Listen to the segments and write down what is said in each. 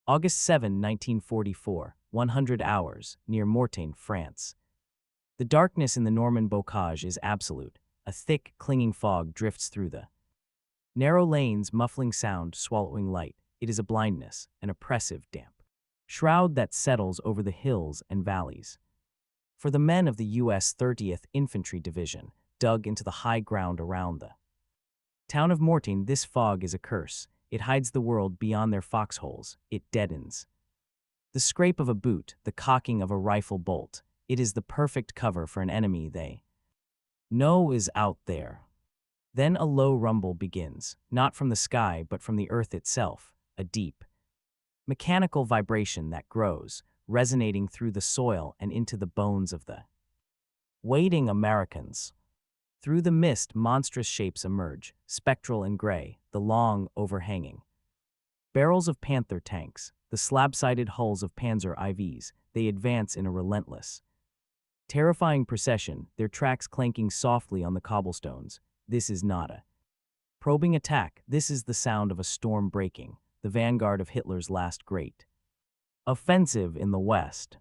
August 7, 1944, 100 hours, near Mortain, France. The darkness in the Norman bocage is absolute. A thick, clinging fog drifts through the narrow lanes, muffling sound, swallowing light. It is a blindness, an oppressive, damp shroud that settles over the hills and valleys. For the men of the U.S. 30th Infantry Division, dug into the high ground around the town of Mortain, this fog is a curse. It hides the world beyond their foxholes. It deadens the scrape of a boot, the cocking of a rifle bolt. It is the perfect cover for an enemy they know is out there. Then a low rumble begins, not from the sky but from the earth itself, a deep, mechanical vibration that grows, resonating through the soil and into the bones of the waiting Americans. Through the mist, monstrous shapes emerge, spectral and gray, the long, overhanging barrels of Panther tanks, the slab-sided hulls of Panzer IVs. They advance in a relentless, terrifying procession, their tracks clanking softly on the cobblestones. This is not a probing attack. This is the sound of a storm breaking, the vanguard of Hitler's last great offensive in the West.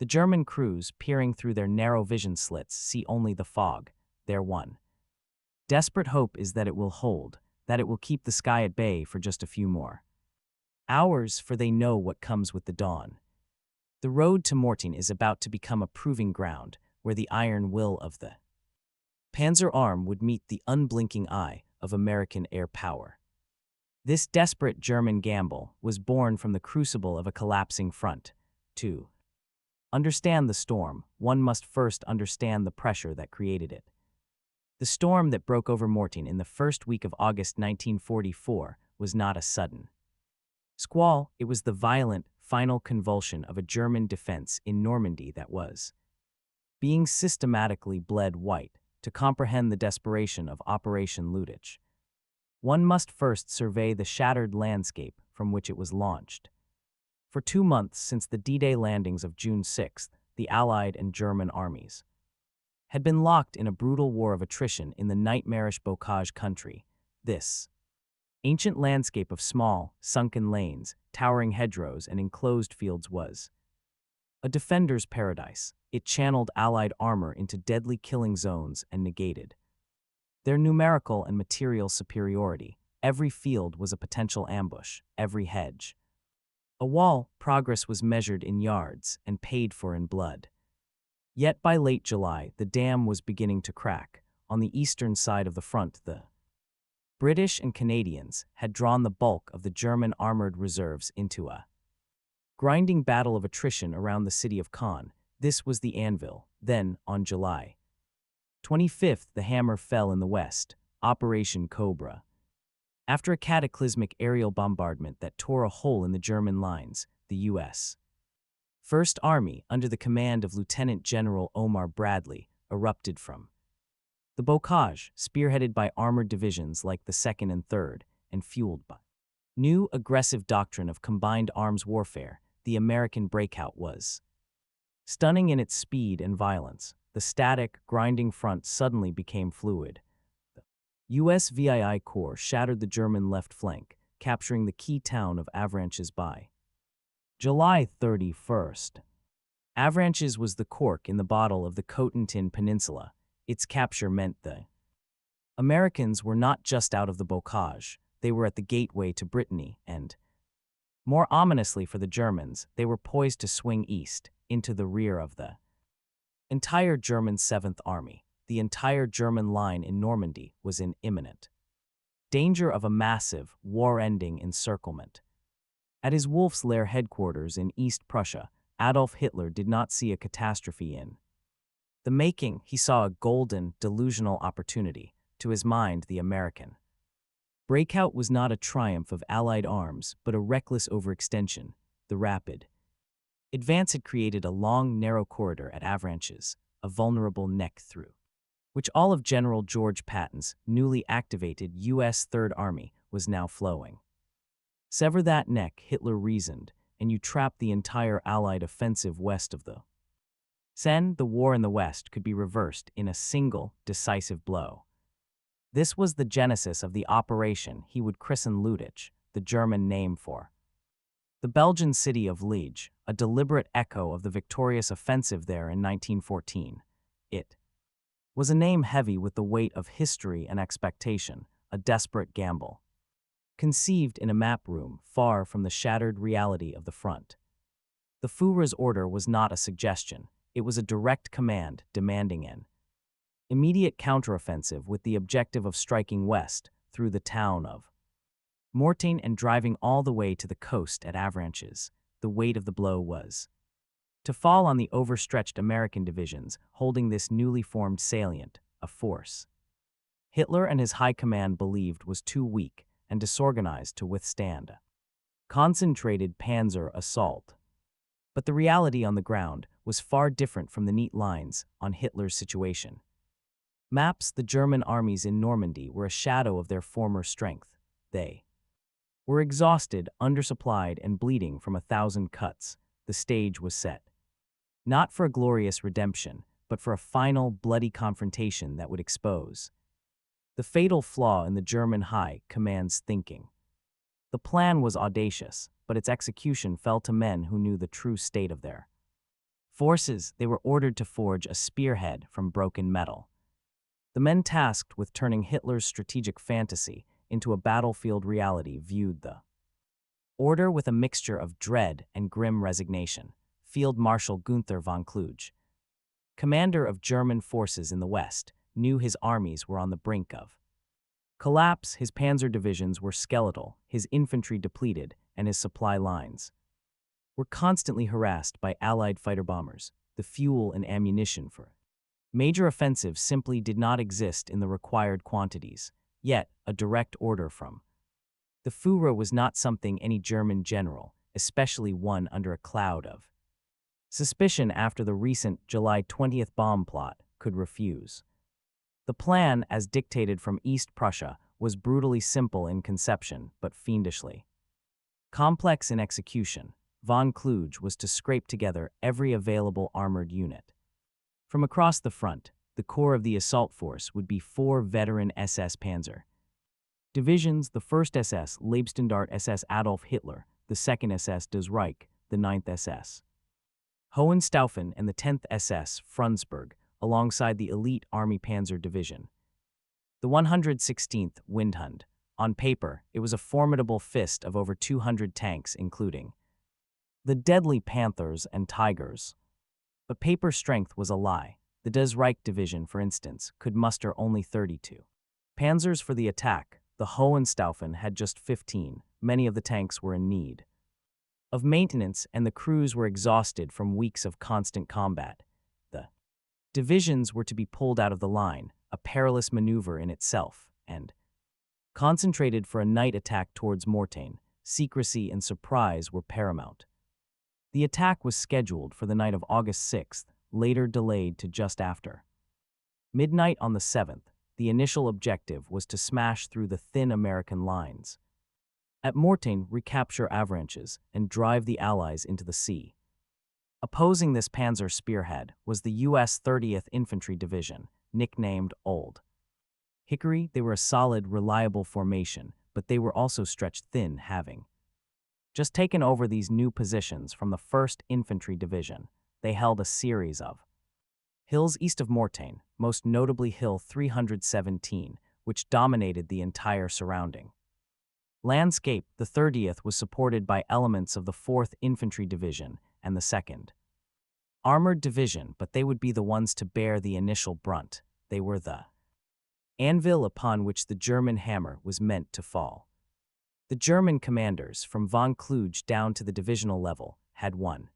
The German crews, peering through their narrow vision slits, see only the fog. Their one desperate hope is that it will hold, that it will keep the sky at bay for just a few more hours, for they know what comes with the dawn. The road to Mortain is about to become a proving ground where the iron will of the Panzer arm would meet the unblinking eye of American air power. This desperate German gamble was born from the crucible of a collapsing front. To understand the storm, one must first understand the pressure that created it. The storm that broke over Mortain in the first week of August 1944 was not a sudden squall. It was the violent, final convulsion of a German defense in Normandy that was being systematically bled white. To comprehend the desperation of Operation Lüttich, one must first survey the shattered landscape from which it was launched. For 2 months since the D-Day landings of June 6, the Allied and German armies had been locked in a brutal war of attrition in the nightmarish bocage country. This ancient landscape of small, sunken lanes, towering hedgerows, and enclosed fields was a defender's paradise. It channeled Allied armor into deadly killing zones and negated their numerical and material superiority. Every field was a potential ambush, every hedge a wall. Progress was measured in yards and paid for in blood. Yet by late July, the dam was beginning to crack. On the eastern side of the front, the British and Canadians had drawn the bulk of the German armored reserves into a grinding battle of attrition around the city of Caen. This was the anvil. Then, on July 25th, the hammer fell in the west, Operation Cobra. After a cataclysmic aerial bombardment that tore a hole in the German lines, the U.S. First Army, under the command of Lieutenant General Omar Bradley, erupted from the bocage, spearheaded by armored divisions like the 2nd and 3rd, and fueled by new aggressive doctrine of combined arms warfare. The American breakout was stunning in its speed and violence. The static, grinding front suddenly became fluid. The U.S. WWII Corps shattered the German left flank, capturing the key town of Avranches by July 31st. Avranches was the cork in the bottle of the Cotentin Peninsula. Its capture meant the Americans were not just out of the bocage, they were at the gateway to Brittany, and, more ominously for the Germans, they were poised to swing east, into the rear of the entire German 7th Army. The entire German line in Normandy was in imminent danger of a massive, war-ending encirclement. At his Wolf's Lair headquarters in East Prussia, Adolf Hitler did not see a catastrophe in the making. He saw a golden, delusional opportunity. To his mind, the American breakout was not a triumph of Allied arms, but a reckless overextension. The rapid advance had created a long, narrow corridor at Avranches, a vulnerable neck through which all of General George Patton's newly activated U.S. Third Army was now flowing. Sever that neck, Hitler reasoned, and you trap the entire Allied offensive west of the Seine. The war in the West could be reversed in a single, decisive blow. This was the genesis of the operation he would christen Lüttich, the German name for The Belgian city of Liege, a deliberate echo of the victorious offensive there in 1914. It was a name heavy with the weight of history and expectation, a desperate gamble. Conceived in a map room far from the shattered reality of the front. The Führer's order was not a suggestion, it was a direct command demanding an immediate counteroffensive with the objective of striking west through the town of Mortain and driving all the way to the coast at Avranches. The weight of the blow was to fall on the overstretched American divisions holding this newly formed salient, a force Hitler and his high command believed was too weak and disorganized to withstand a concentrated panzer assault. But the reality on the ground was far different from the neat lines on Hitler's situation. Maps, the German armies in Normandy were a shadow of their former strength. They were exhausted, undersupplied, and bleeding from 1,000 cuts. The stage was set. Not for a glorious redemption, but for a final, bloody confrontation that would expose the fatal flaw in the German high command's thinking. The plan was audacious, but its execution fell to men who knew the true state of their forces. They were ordered to forge a spearhead from broken metal. The men tasked with turning Hitler's strategic fantasy into a battlefield reality viewed the order with a mixture of dread and grim resignation. Field Marshal Günther von Kluge, commander of German forces in the West, knew his armies were on the brink of collapse. His panzer divisions were skeletal, his infantry depleted, and his supply lines were constantly harassed by Allied fighter bombers. The fuel and ammunition for major offensives simply did not exist in the required quantities. Yet, a direct order from the Führer was not something any German general, especially one under a cloud of suspicion after the recent July 20th bomb plot, could refuse. The plan, as dictated from East Prussia, was brutally simple in conception, but fiendishly complex in execution. Von Kluge was to scrape together every available armored unit. From across the front, the core of the assault force would be 4 veteran SS Panzer divisions: the 1st SS Leibstandart SS Adolf Hitler, the 2nd SS Das Reich, the 9th SS Hohenstaufen, and the 10th SS Frundsberg, alongside the elite Army Panzer Division. The 116th Windhund. On paper, it was a formidable fist of over 200 tanks, including the deadly Panthers and Tigers. But paper strength was a lie. The Das Reich Division, for instance, could muster only 32 panzers for the attack. The Hohenstaufen had just 15. Many of the tanks were in need of maintenance, and the crews were exhausted from weeks of constant combat. The divisions were to be pulled out of the line, a perilous maneuver in itself, and concentrated for a night attack towards Mortain. Secrecy and surprise were paramount. The attack was scheduled for the night of August 6th, later delayed to just after midnight on the 7th. The initial objective was to smash through the thin American lines at Mortain, recapture Avranches, and drive the Allies into the sea. Opposing this panzer spearhead was the U.S. 30th Infantry Division, nicknamed Old Hickory. They were a solid, reliable formation, but they were also stretched thin, having just taken over these new positions from the 1st Infantry Division. They held a series of hills east of Mortain, most notably Hill 317, which dominated the entire surrounding landscape. The 30th was supported by elements of the 4th Infantry Division and the 2nd Armored Division, but they would be the ones to bear the initial brunt. They were the anvil upon which the German hammer was meant to fall. The German commanders, from von Kluge down to the divisional level, had one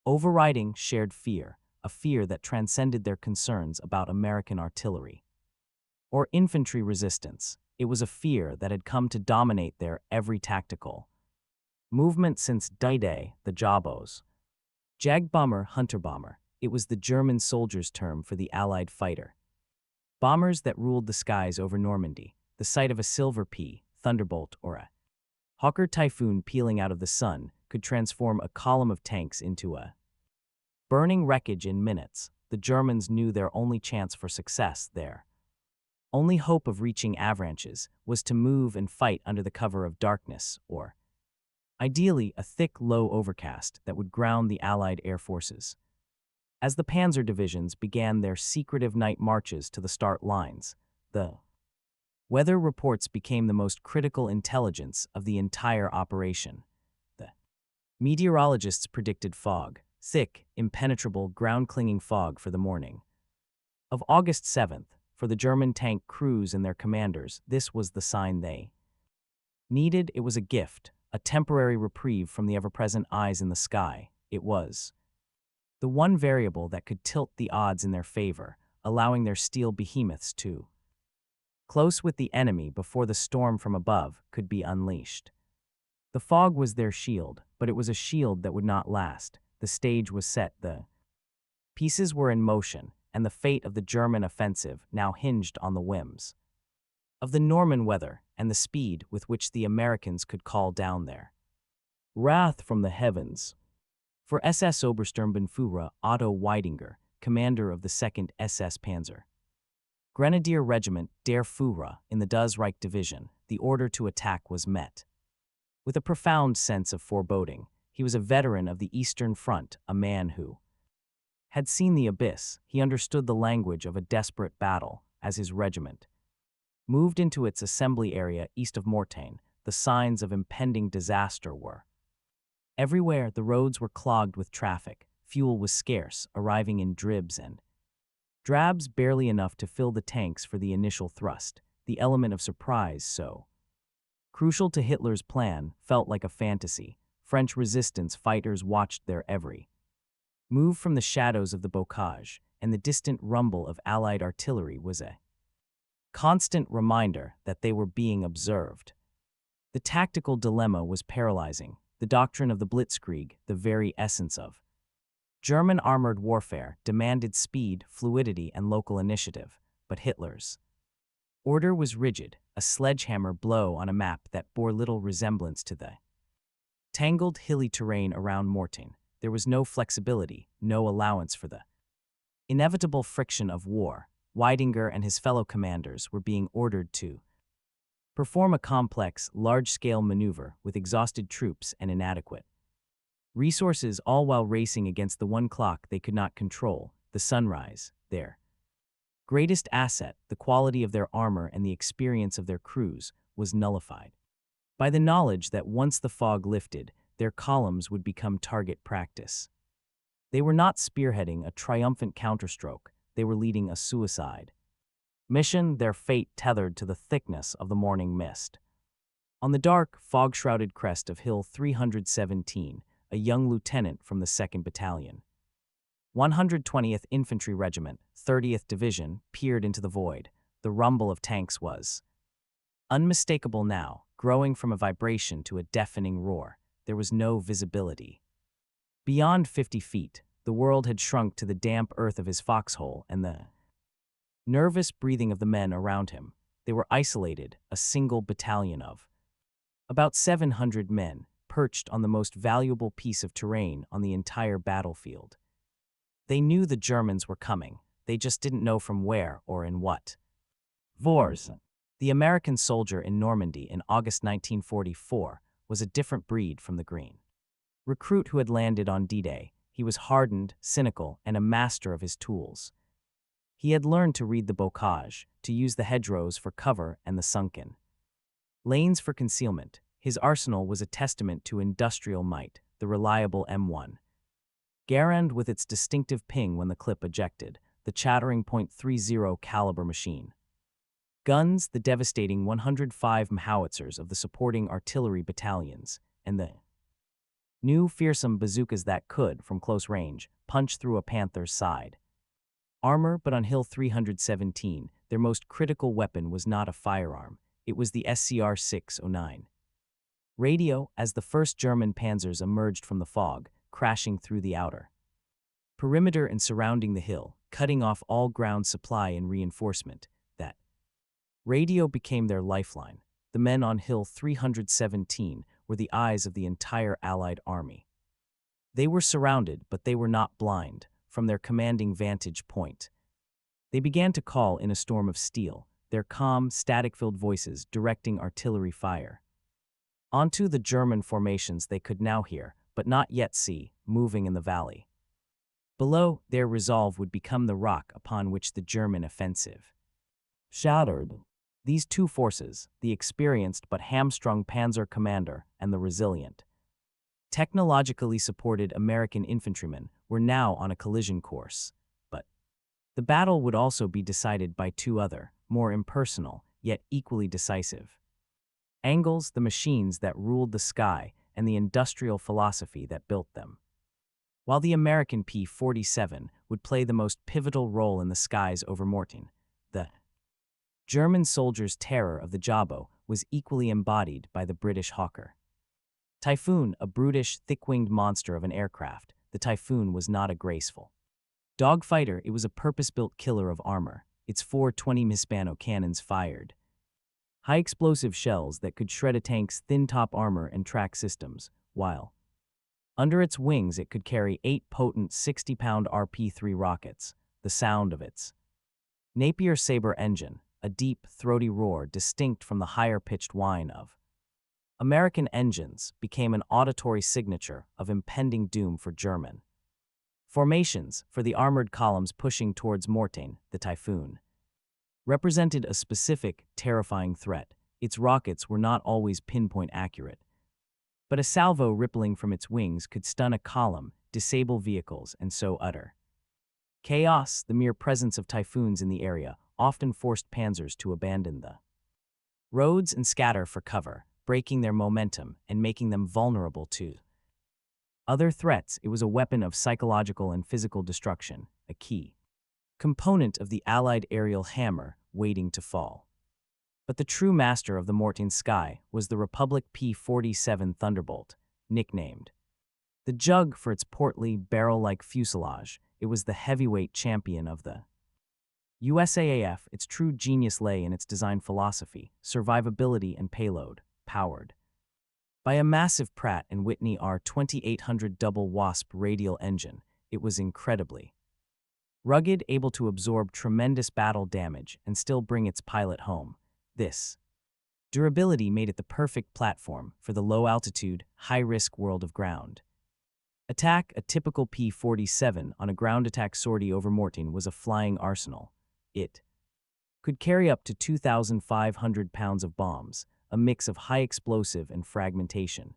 overriding shared fear, a fear that transcended their concerns about American artillery or infantry resistance. It was a fear that had come to dominate their every tactical movement since D-Day. The Jabos, Jagbomber, Hunterbomber. It was the German soldiers' term for the Allied fighter bombers that ruled the skies over Normandy. The sight of a Silver P, Thunderbolt, or a Hawker Typhoon peeling out of the sun could transform a column of tanks into a burning wreckage in minutes. The Germans knew their only chance for success there. Only hope of reaching Avranches was to move and fight under the cover of darkness, or Ideally, a thick, low overcast that would ground the Allied air forces. As the Panzer divisions began their secretive night marches to the start lines, the weather reports became the most critical intelligence of the entire operation. The meteorologists predicted fog, thick, impenetrable, ground-clinging fog for the morning of August 7th. For the German tank crews and their commanders, this was the sign they needed. It was a gift, a temporary reprieve from the ever-present eyes in the sky. It was the one variable that could tilt the odds in their favor, allowing their steel behemoths to close with the enemy before the storm from above could be unleashed. The fog was their shield, but it was a shield that would not last. The stage was set, the pieces were in motion, and the fate of the German offensive now hinged on the whims of the Norman weather and the speed with which the Americans could call down their wrath from the heavens. For SS Obersturmbannführer Otto Weidinger, commander of the 2nd SS Panzer Grenadier Regiment der Führer in the Das Reich Division, the order to attack was met with a profound sense of foreboding. He was a veteran of the Eastern Front, a man who had seen the abyss. He understood the language of a desperate battle. As his regiment moved into its assembly area east of Mortain, the signs of impending disaster were everywhere. The roads were clogged with traffic, fuel was scarce, arriving in dribs and drabs, barely enough to fill the tanks for the initial thrust. The element of surprise, so crucial to Hitler's plan, felt like a fantasy. French resistance fighters watched their every move from the shadows of the bocage, and the distant rumble of Allied artillery was a constant reminder that they were being observed. The tactical dilemma was paralyzing. The doctrine of the blitzkrieg, the very essence of German armored warfare, demanded speed, fluidity, and local initiative, but Hitler's order was rigid, a sledgehammer blow on a map that bore little resemblance to the tangled, hilly terrain around Mortain. There was no flexibility, no allowance for the inevitable friction of war. Weidinger and his fellow commanders were being ordered to perform a complex, large-scale maneuver with exhausted troops and inadequate resources, all while racing against the one clock they could not control, the sunrise. Their greatest asset, the quality of their armor and the experience of their crews, was nullified by the knowledge that once the fog lifted, their columns would become target practice. They were not spearheading a triumphant counterstroke, they were leading a suicide mission, their fate tethered to the thickness of the morning mist. On the dark, fog-shrouded crest of Hill 317, a young lieutenant from the 2nd Battalion, 120th Infantry Regiment, 30th Division, peered into the void. The rumble of tanks was unmistakable now, growing from a vibration to a deafening roar. There was no visibility. Beyond 50 feet, the world had shrunk to the damp earth of his foxhole and the nervous breathing of the men around him. They were isolated, a single battalion of about 700 men, perched on the most valuable piece of terrain on the entire battlefield. They knew the Germans were coming, they just didn't know from where or in what force. The American soldier in Normandy in August 1944 was a different breed from the green recruit who had landed on D-Day. He was hardened, cynical, and a master of his tools. He had learned to read the bocage, to use the hedgerows for cover and the sunken lanes for concealment. His arsenal was a testament to industrial might, the reliable M1 Garand with its distinctive ping when the clip ejected, the chattering .30 caliber machine guns, the devastating 105 howitzers of the supporting artillery battalions, and the new fearsome bazookas that could, from close range, punch through a panther's side. Armor, but on Hill 317, their most critical weapon was not a firearm, it was the SCR-609 radio, as the first German panzers emerged from the fog, crashing through the outer perimeter and surrounding the hill, cutting off all ground supply and reinforcement. That radio became their lifeline. The men on Hill 317 were the eyes of the entire Allied army. They were surrounded, but they were not blind. From their commanding vantage point, they began to call in a storm of steel, their calm, static-filled voices directing artillery fire. Onto the German formations they could now hear, but not yet see, moving in the valley. Below, their resolve would become the rock upon which the German offensive shattered. These two forces, the experienced but hamstrung Panzer commander and the resilient, technologically supported American infantrymen, were now on a collision course. But the battle would also be decided by two other, more impersonal, yet equally decisive angles: the machines that ruled the sky and the industrial philosophy that built them. While the American P-47 would play the most pivotal role in the skies over Mortain, the German soldiers' terror of the Jabo was equally embodied by the British Hawker. Typhoon, a brutish, thick-winged monster of an aircraft, the Typhoon was not a graceful dogfighter, it was a purpose-built killer of armor. Its 420 Hispano cannons fired high-explosive shells that could shred a tank's thin-top armor and track systems, while under its wings it could carry 8 potent 60-pound RP-3 rockets. The sound of its Napier Sabre engine, a deep, throaty roar distinct from the higher-pitched whine of American engines, became an auditory signature of impending doom for German formations. For the armored columns pushing towards Mortain, the Typhoon represented a specific, terrifying threat. Its rockets were not always pinpoint accurate, but a salvo rippling from its wings could stun a column, disable vehicles, and so utter chaos. The mere presence of Typhoons in the area often forced panzers to abandon the roads and scatter for cover, breaking their momentum and making them vulnerable to other threats. It was a weapon of psychological and physical destruction, a key component of the Allied aerial hammer waiting to fall. But the true master of the Mortain sky was the Republic P-47 Thunderbolt, nicknamed the Jug for its portly, barrel-like fuselage. It was the heavyweight champion of the USAAF. Its true genius lay in its design philosophy, survivability, and payload. Powered by a massive Pratt & Whitney R2800 double Wasp radial engine, it was incredibly rugged, able to absorb tremendous battle damage and still bring its pilot home. This durability made it the perfect platform for the low-altitude, high-risk world of ground attack. A typical P-47 on a ground attack sortie over Mortain was a flying arsenal. It could carry up to 2,500 pounds of bombs, a mix of high explosive and fragmentation,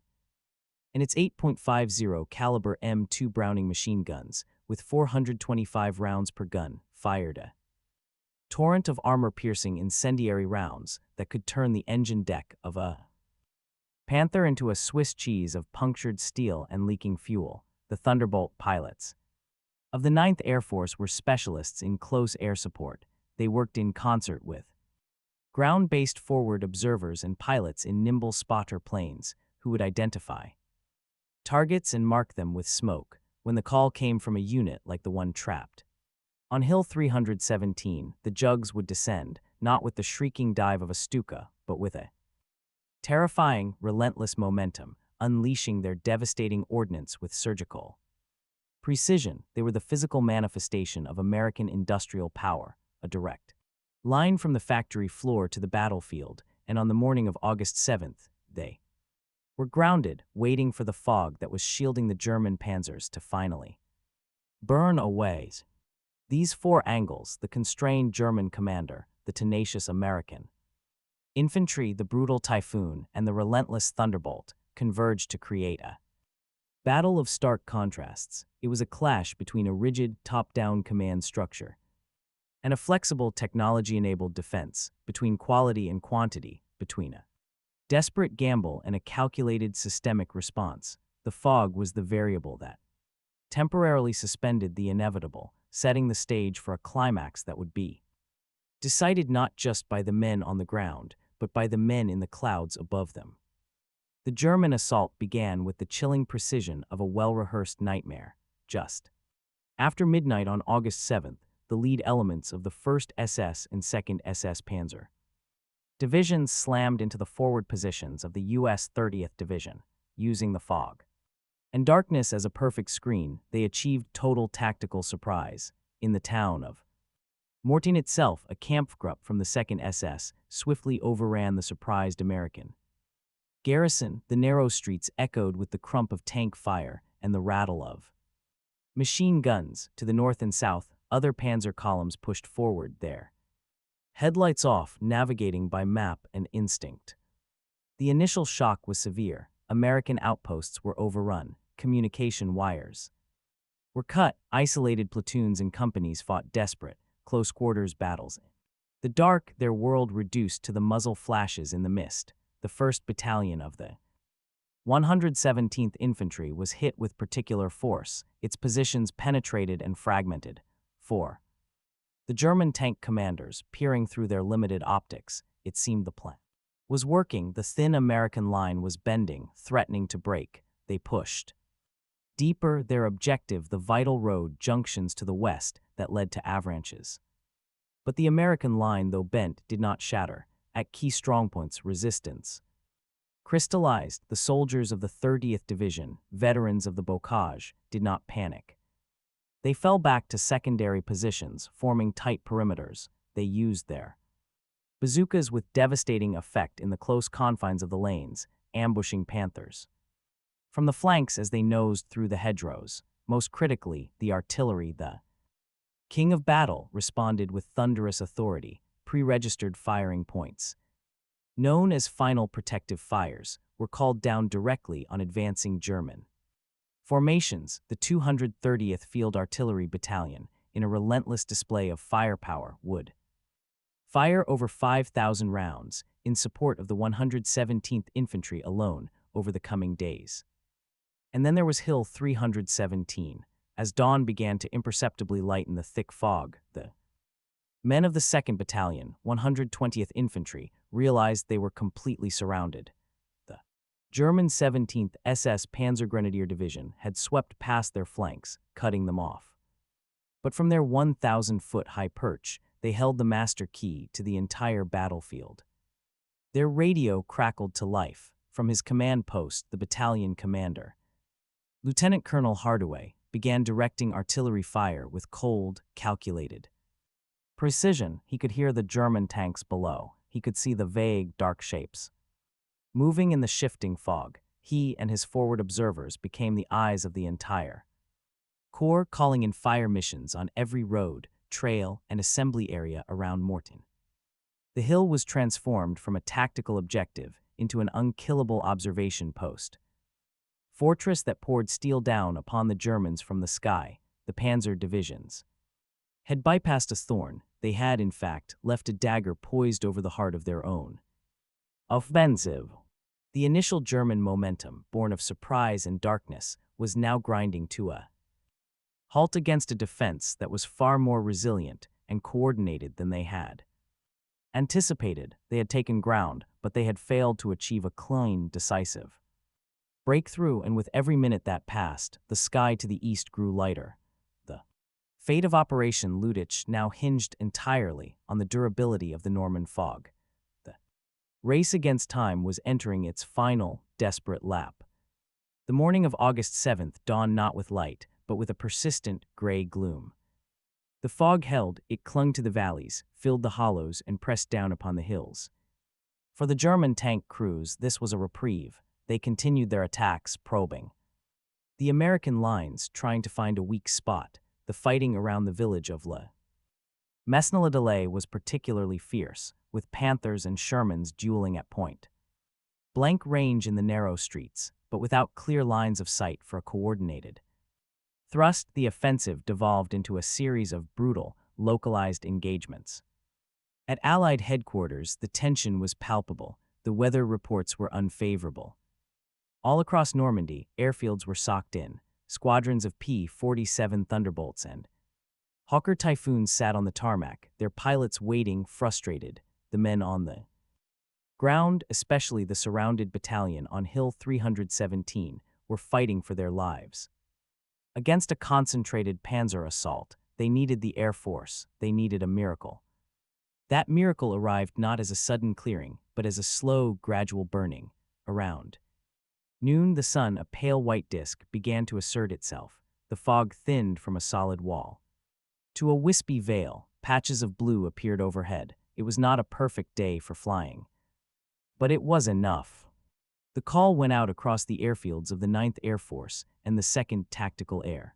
and its 8.50 caliber M2 Browning machine guns, with 425 rounds per gun, fired a torrent of armor-piercing incendiary rounds that could turn the engine deck of a Panther into a Swiss cheese of punctured steel and leaking fuel. The Thunderbolt pilots of the 9th Air Force were specialists in close air support. They worked in concert with ground-based forward observers and pilots in nimble spotter planes who would identify targets and mark them with smoke when the call came from a unit like the one trapped on Hill 317. The Jugs would descend, not with the shrieking dive of a Stuka, but with a terrifying, relentless momentum, unleashing their devastating ordnance with surgical precision. They were the physical manifestation of American industrial power, a direct line from the factory floor to the battlefield, and on the morning of August 7th, they were grounded, waiting for the fog that was shielding the German panzers to finally burn away. These 4 angles, the constrained German commander, the tenacious American infantry, the brutal Typhoon, and the relentless Thunderbolt, converged to create a battle of stark contrasts. It was a clash between a rigid, top-down command structure and a flexible, technology-enabled defense, between quality and quantity, between a desperate gamble and a calculated systemic response. The fog was the variable that temporarily suspended the inevitable, setting the stage for a climax that would be decided not just by the men on the ground, but by the men in the clouds above them. The German assault began with the chilling precision of a well-rehearsed nightmare. Just after midnight on August 7th, the lead elements of the 1st SS and 2nd SS Panzer divisions slammed into the forward positions of the U.S. 30th Division, using the fog and darkness as a perfect screen. They achieved total tactical surprise. In the town of Mortain itself, a Kampfgruppe from the 2nd SS swiftly overran the surprised American Garrison, the narrow streets echoed with the crump of tank fire and the rattle of machine guns. To the north and south, other panzer columns pushed forward there. Headlights off, navigating by map and instinct. The initial shock was severe. American outposts were overrun, communication wires were cut, isolated platoons and companies fought desperate, close-quarters battles. The dark, their world reduced to the muzzle flashes in the mist. The 1st Battalion of the 117th Infantry was hit with particular force, its positions penetrated and fragmented. 4. The German tank commanders, peering through their limited optics, it seemed the plan was working. The thin American line was bending, threatening to break. They pushed deeper, their objective the vital road junctions to the west that led to Avranches. But the American line, though bent, did not shatter. At key strongpoints, resistance crystallized. The soldiers of the 30th Division, veterans of the bocage, did not panic. They fell back to secondary positions, forming tight perimeters. They used their bazookas with devastating effect in the close confines of the lanes, ambushing Panthers from the flanks as they nosed through the hedgerows. Most critically, the artillery, the king of battle, responded with thunderous authority. Pre-registered firing points, known as final protective fires, were called down directly on advancing German formations. The 230th Field Artillery Battalion, in a relentless display of firepower, would fire over 5,000 rounds in support of the 117th Infantry alone over the coming days. And then there was Hill 317. As dawn began to imperceptibly lighten the thick fog, the men of the 2nd Battalion, 120th Infantry, realized they were completely surrounded. The German 17th SS Panzergrenadier Division had swept past their flanks, cutting them off. But from their 1,000-foot high perch, they held the master key to the entire battlefield. Their radio crackled to life. From his command post, the battalion commander, Lieutenant Colonel Hardaway, began directing artillery fire with cold, calculated precision. He could hear the German tanks below. He could see the vague, dark shapes moving in the shifting fog. He and his forward observers became the eyes of the entire corps, calling in fire missions on every road, trail, and assembly area around Mortain. The hill was transformed from a tactical objective into an unkillable observation post. Fortress that poured steel down upon the Germans from the sky. The Panzer divisions had bypassed a thorn. They had, in fact, left a dagger poised over the heart of their own offensive. The initial German momentum, born of surprise and darkness, was now grinding to a halt against a defense that was far more resilient and coordinated than they had anticipated. They had taken ground, but they had failed to achieve a clean, decisive breakthrough, and with every minute that passed, the sky to the east grew lighter. The fate of Operation Lüttich now hinged entirely on the durability of the Norman fog. The race against time was entering its final, desperate lap. The morning of August 7th dawned not with light, but with a persistent, gray gloom. The fog held, it clung to the valleys, filled the hollows, and pressed down upon the hills. For the German tank crews, this was a reprieve. They continued their attacks, probing the American lines, trying to find a weak spot. The fighting around the village of La Mesnil-Delay was particularly fierce, with Panthers and Shermans dueling at point blank range in the narrow streets, but without clear lines of sight for a coordinated thrust. The offensive devolved into a series of brutal, localized engagements. At Allied headquarters, the tension was palpable. The weather reports were unfavorable. All across Normandy, airfields were socked in. Squadrons of P-47 Thunderbolts and Hawker Typhoons sat on the tarmac, their pilots waiting, frustrated. The men on the ground, especially the surrounded battalion on Hill 317, were fighting for their lives. Against a concentrated Panzer assault, they needed the Air Force. They needed a miracle. That miracle arrived not as a sudden clearing, but as a slow, gradual burning. Around noon, the sun, a pale white disk, began to assert itself. The fog thinned from a solid wall to a wispy veil. Patches of blue appeared overhead. It was not a perfect day for flying, but it was enough. The call went out across the airfields of the 9th Air Force and the 2nd Tactical Air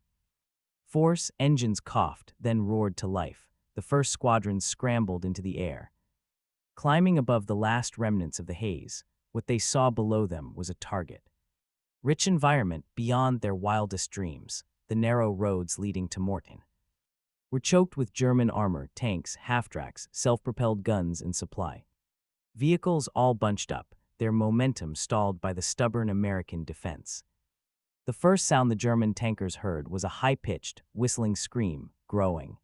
Force. Engines coughed, then roared to life. The first squadrons scrambled into the air. Climbing above the last remnants of the haze, what they saw below them was a target. Rich environment beyond their wildest dreams, the narrow roads leading to Mortain were choked with German armor, tanks, half-tracks, self-propelled guns, and supply vehicles all bunched up, their momentum stalled by the stubborn American defense. The first sound the German tankers heard was a high-pitched, whistling scream, growing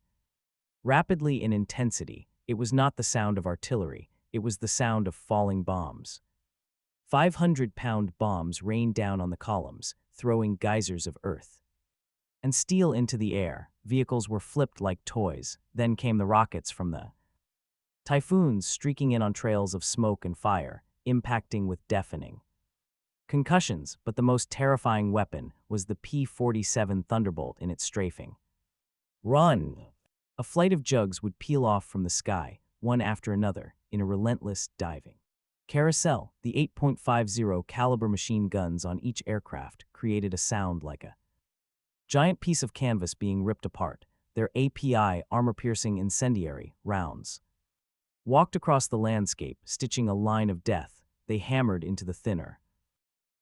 rapidly in intensity. It was not the sound of artillery, it was the sound of falling bombs. 500-pound bombs rained down on the columns, throwing geysers of earth and steel into the air. Vehicles were flipped like toys. Then came the rockets from the Typhoons, streaking in on trails of smoke and fire, impacting with deafening concussions, but the most terrifying weapon was the P-47 Thunderbolt in its strafing. Run! A flight of jugs would peel off from the sky, one after another, in a relentless diving carousel. The 8.50 caliber machine guns on each aircraft created a sound like a giant piece of canvas being ripped apart. Their API, armor-piercing incendiary rounds walked across the landscape, stitching a line of death. They hammered into the thinner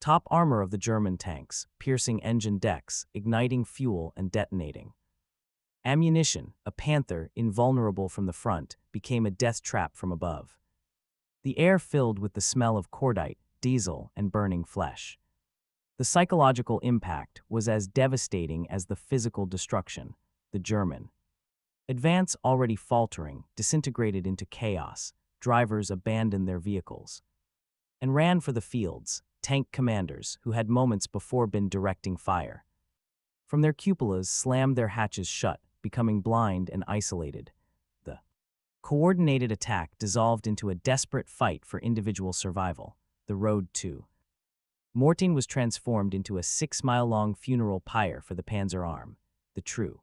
top armor of the German tanks, piercing engine decks, igniting fuel and detonating ammunition. A Panther, invulnerable from the front, became a death trap from above. The air filled with the smell of cordite, diesel, and burning flesh. The psychological impact was as devastating as the physical destruction. The German advance, already faltering, disintegrated into chaos. Drivers abandoned their vehicles and ran for the fields. Tank commanders, who had moments before been directing fire from their cupolas, slammed their hatches shut, becoming blind and isolated. The coordinated attack dissolved into a desperate fight for individual survival. The road to Mortain was transformed into a 6-mile-long funeral pyre for the Panzer arm. The true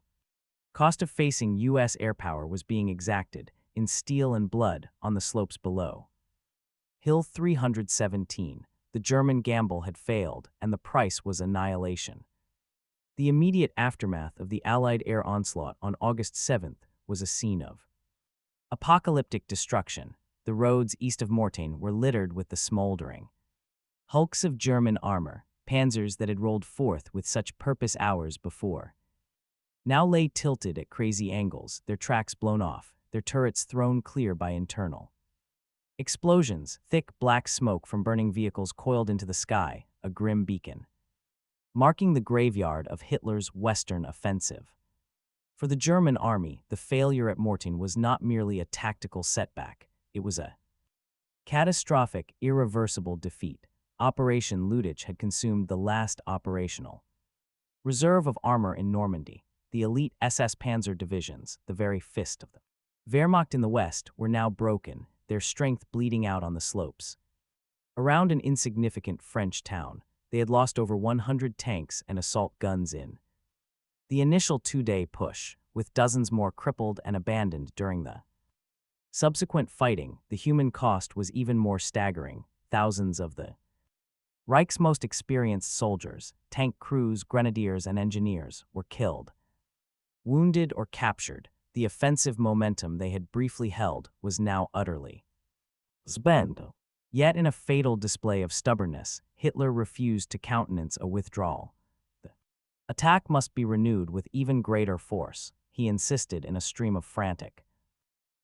cost of facing U.S. AirPower was being exacted in steel and blood on the slopes below. Hill 317. The German gamble had failed, and the price was annihilation. The immediate aftermath of the Allied air onslaught on August 7th was a scene of apocalyptic destruction. The roads east of Mortain were littered with the smoldering hulks of German armor. Panzers that had rolled forth with such purpose hours before now lay tilted at crazy angles, their tracks blown off, their turrets thrown clear by internal explosions. Thick black smoke from burning vehicles coiled into the sky, a grim beacon marking the graveyard of Hitler's Western offensive. For the German army, the failure at Mortain was not merely a tactical setback, it was a catastrophic, irreversible defeat. Operation Lüttich had consumed the last operational reserve of armor in Normandy. The elite SS Panzer divisions, the very fist of the Wehrmacht in the west, were now broken, their strength bleeding out on the slopes. Around an insignificant French town, they had lost over 100 tanks and assault guns in the initial 2-day push, with dozens more crippled and abandoned during the subsequent fighting. The human cost was even more staggering. Thousands of the Reich's most experienced soldiers, tank crews, grenadiers, and engineers, were killed, wounded, or captured. The offensive momentum they had briefly held was now utterly spent. Yet in a fatal display of stubbornness, Hitler refused to countenance a withdrawal. The attack must be renewed with even greater force, he insisted in a stream of frantic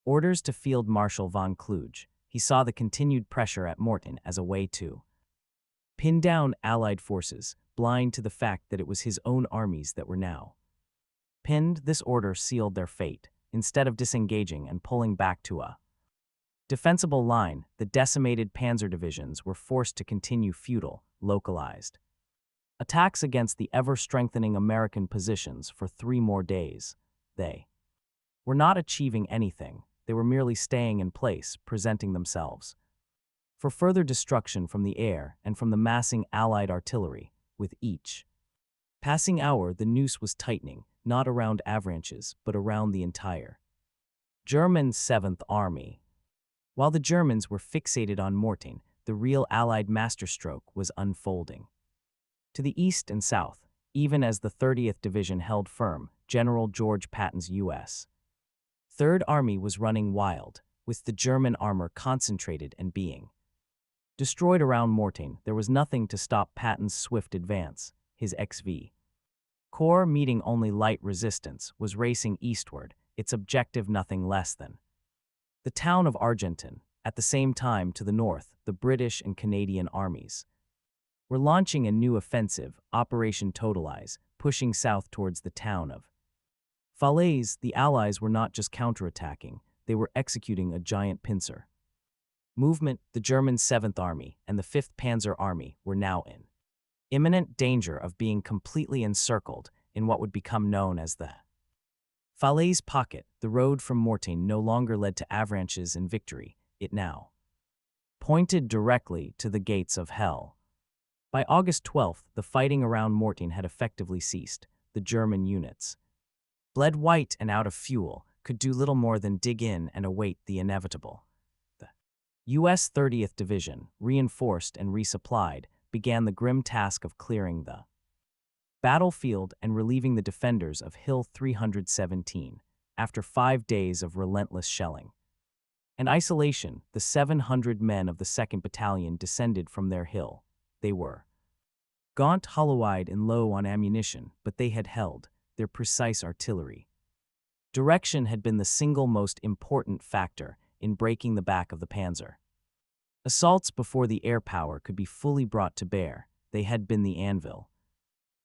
orders to Field Marshal von Kluge. He saw the continued pressure at Mortain as a way to pin down Allied forces, blind to the fact that it was his own armies that were now pinned. This order sealed their fate. Instead of disengaging and pulling back to a defensible line, the decimated panzer divisions were forced to continue futile, localized attacks against the ever-strengthening American positions for 3 more days. They were not achieving anything. They were merely staying in place, presenting themselves for further destruction from the air and from the massing Allied artillery. With each passing hour, the noose was tightening, not around Avranches, but around the entire German 7th Army. While the Germans were fixated on Mortain, the real Allied masterstroke was unfolding. To the east and south, even as the 30th Division held firm, General George Patton's U.S. Third Army was running wild, with the German armor concentrated and being destroyed around Mortain. There was nothing to stop Patton's swift advance. His XV Corps, meeting only light resistance, was racing eastward, its objective nothing less than the town of Argenton. At the same time, to the north, the British and Canadian armies were launching a new offensive, Operation Totalize, pushing south towards the town of Falaise. The Allies were not just counterattacking, they were executing a giant pincer movement. The German 7th Army and the 5th Panzer Army were now in imminent danger of being completely encircled in what would become known as the Falaise Pocket. The road from Mortain no longer led to avalanches and victory, it now pointed directly to the gates of hell. By August 12th, the fighting around Mortain had effectively ceased. The German units, bled white and out of fuel, could do little more than dig in and await the inevitable. The U.S. 30th Division, reinforced and resupplied, began the grim task of clearing the battlefield and relieving the defenders of Hill 317. After 5 days of relentless shelling and isolation, the 700 men of the 2nd Battalion descended from their hill. They were gaunt, hollow-eyed, and low on ammunition, but they had held. Their precise artillery direction had been the single most important factor in breaking the back of the Panzer. Assaults before the air power could be fully brought to bear. They had been the anvil,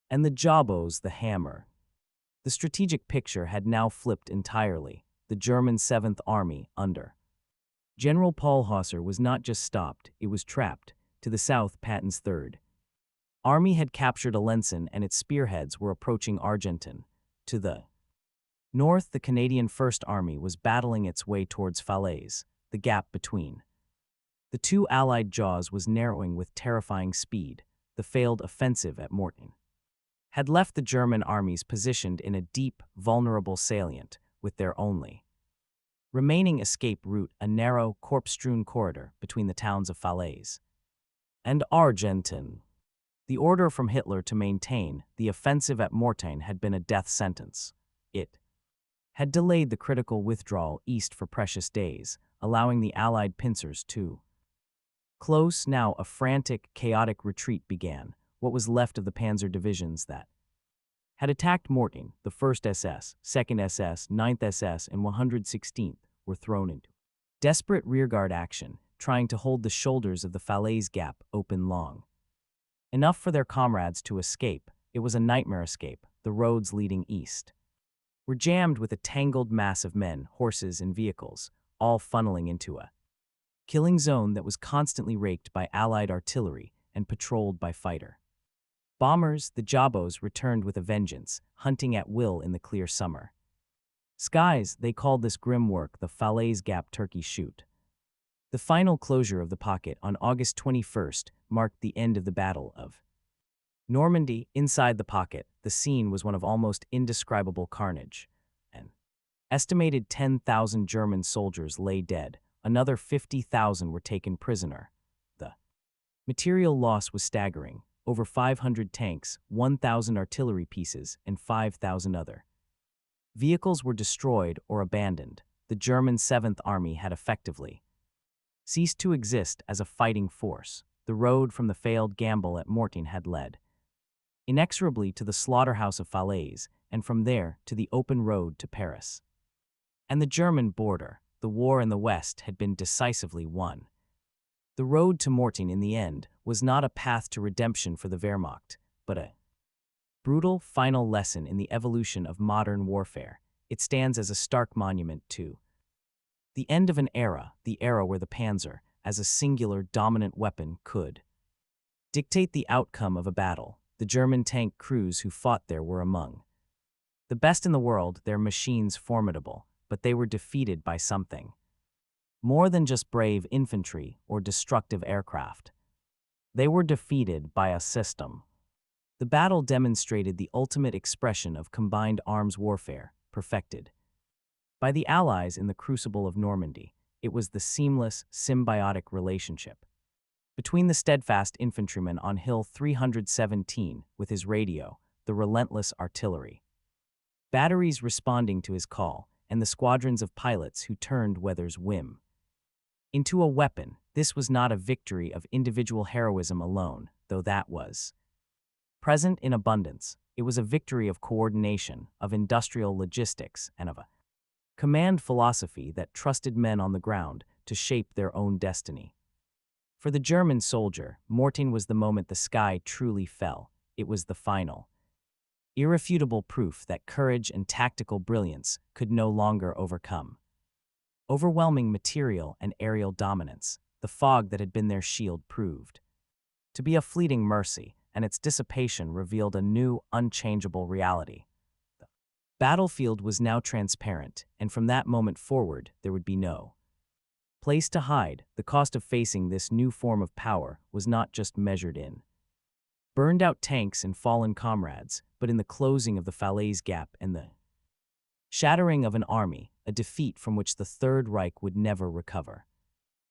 and the Jabos the hammer. The strategic picture had now flipped entirely. The German 7th Army, under General Paulhauser, was not just stopped, it was trapped. To the south, Patton's 3rd Army had captured Alençon and its spearheads were approaching Argenton. To the north, the Canadian 1st Army was battling its way towards Falaise. The gap between the two Allied jaws was narrowing with terrifying speed. The failed offensive at Mortain had left the German armies positioned in a deep, vulnerable salient, with their only remaining escape route a narrow, corpse-strewn corridor between the towns of Falaise and Argenton. The order from Hitler to maintain the offensive at Mortain had been a death sentence. It had delayed the critical withdrawal east for precious days, allowing the Allied pincers to close. Now a frantic, chaotic retreat began. What was left of the Panzer divisions that had attacked Mortain, the 1st SS, 2nd SS, 9th SS, and 116th, were thrown into desperate rearguard action, trying to hold the shoulders of the Falaise Gap open long enough for their comrades to escape. It was a nightmare escape. The roads leading east were jammed with a tangled mass of men, horses, and vehicles, all funneling into a killing zone that was constantly raked by Allied artillery and patrolled by fighter bombers. The Jabos returned with a vengeance, hunting at will in the clear summer skies. They called this grim work the Falaise Gap Turkey Shoot. The final closure of the pocket on August 21st marked the end of the Battle of Normandy. Inside the pocket, the scene was one of almost indescribable carnage. An estimated 10,000 German soldiers lay dead. Another 50,000 were taken prisoner. The material loss was staggering. Over 500 tanks, 1,000 artillery pieces, and 5,000 other vehicles were destroyed or abandoned. The German 7th Army had effectively ceased to exist as a fighting force. The road from the failed gamble at Mortain had led inexorably to the slaughterhouse of Falaise, and from there to the open road to Paris and the German border. The war in the West had been decisively won. The road to Mortain, in the end, was not a path to redemption for the Wehrmacht, but a brutal final lesson in the evolution of modern warfare. It stands as a stark monument to the end of an era, the era where the Panzer, as a singular dominant weapon, could dictate the outcome of a battle. The German tank crews who fought there were among the best in the world, their machines formidable, but they were defeated by something more than just brave infantry or destructive aircraft. They were defeated by a system. The battle demonstrated the ultimate expression of combined arms warfare, perfected by the Allies in the crucible of Normandy. It was the seamless, symbiotic relationship Between the steadfast infantryman on Hill 317 with his radio, the relentless artillery, batteries responding to his call, and the squadrons of pilots who turned Weather's whim into a weapon, this was not a victory of individual heroism alone, though that was present in abundance. It was a victory of coordination, of industrial logistics, and of a command philosophy that trusted men on the ground to shape their own destiny. For the German soldier, Mortain was the moment the sky truly fell. It was the final, irrefutable proof that courage and tactical brilliance could no longer overcome overwhelming material and aerial dominance. The fog that had been their shield proved to be a fleeting mercy, and its dissipation revealed a new, unchangeable reality. The battlefield was now transparent, and from that moment forward, there would be no place to hide. The cost of facing this new form of power was not just measured in burned-out tanks and fallen comrades, but in the closing of the Falaise gap and the shattering of an army, a defeat from which the Third Reich would never recover.